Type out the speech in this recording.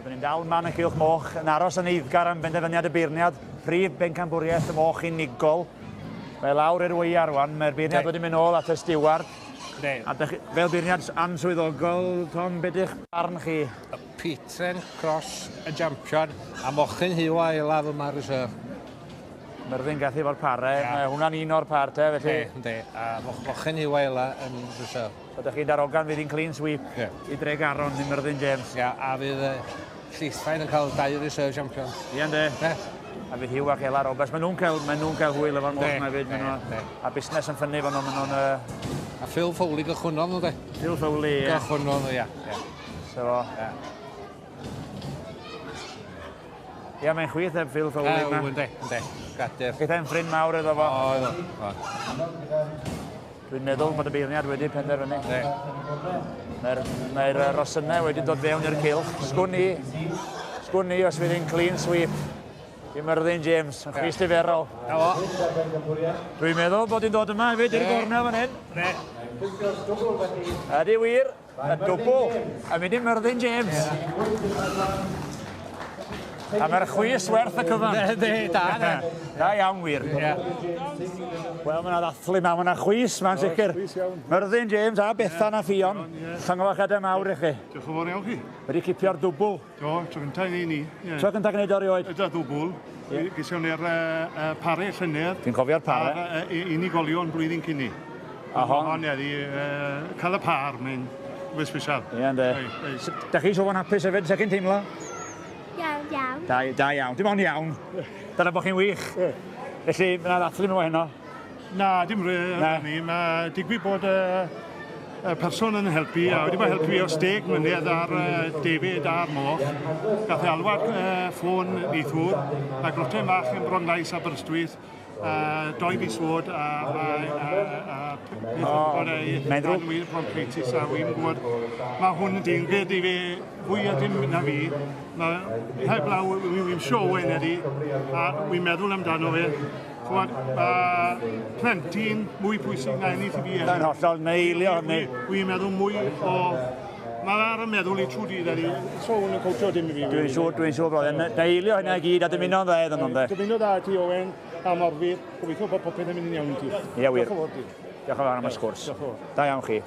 Wel, dyn ni'n dal man y Cylch Moch yn aros yn eiddgar am benderfyniad y beirniad. Prif bencamwriaeth y moch unigol. Mae lawr i'r weiar rwan, mae'r beirniad wedi mynd nôl at y stiward. A fel beirniad answyddogol, Tom, beth ydych barn chi? Petren Cross y jampion a mochyn hiw a elaf yma reserve. Myrddin gath i fo'r pare, mae hwnna'n un o'r parte, felly... Ynddi, a mochyn hiw a elaf yn reserve. So, ydych chi'n darogan fydd hi'n clean sweep i Dreg Aron i Myrddin James. Ia, a fydd Llithfaen yn cael 2 reserve champion. Ie, ynddi. A fydd Hugh ac Ela Roberts. Maen nhw'n cael hwyl efo'r moch na fyd. A busnes yn ffynnu fan nhw'n... A Phil Foley gychwynnon nhw, de. Phil Foley, ie. Gychwynnon nhw, ia. So, Ie, mae'n chwith eb Phil Foley yma. Ynddi, gader. Gyda'n ffrind mawr iddo fo. O. Dwi'n meddwl bod y beirniad wedi penderfynu. Mae'r rosynau wedi dod fewn i'r Cylch. Sgwn ni os fydd hi'n clean sweep i Myrddin James, yn chwist i ferol. Dwi'n meddwl bod hi'n dod yma hefyd i'r gornel fan hyn. Ydy wir, y dwbl, a mynd i Myrddin James. A mae'r chwys werth y cyfan. Da iawn wir. Wel, mae yna ddathlu ma, mae yna chwys ma'n sicr. Myrddin James a Bethan a Ffion. Llongyfachadau mawr i chi. Diolch yn fawr iawn chi. Wedi cipio'r dwbl. Do, tro gyntaf i ni. Tro gyntaf gwneud o'r ioed. Yda dwbl. Gysion ni'r pare llynedd. Dwi'n cofio'r pare. A unigolion blwyddyn cynni. A hon eddi, cael y par, mae'n fwy special. Ie, ynddo. Da chi sôn hapus hefyd, sef chi'n teimlo? Iawn. Da iawn, dim ond iawn. Dyna bod chi'n wych. Felly, mae yna ddathlu nhw heno. Na, dim rhaid. Mae digwydd bod y person yn helpu, a wedi bod helpu o steg mynydd ar David a'r moch. Gath ei alwad ffôn neithwr, a grotau mach yn Bronlais a Aberystwyth. 2 mis fod a Mae'n drwg. bronchitis a wy'n gwybod mae hwn yn dingyd i fi fwy a dim na fi. Mae heblaw wy'n siow yn ydi a wy'n meddwl amdano fe. Plentyn mwy pwysig na ennill i fi. Da'n hollol, neu eilio hynny. Wy'n meddwl mwy o... Mae ar y meddwl i trwy dydd ydi. So hwn yn coachio dim i fi. Dwi'n siŵr bod e'n eilio hynna i gyd a dymuno'n dda iddyn nhw'n de. Dymuno dda ti Owen a Morfydd. Gobeithio bod popeth yn mynd yn iawn i ti. Ie wir. Diolch yn fawr am y sgwrs. Da iawn chi.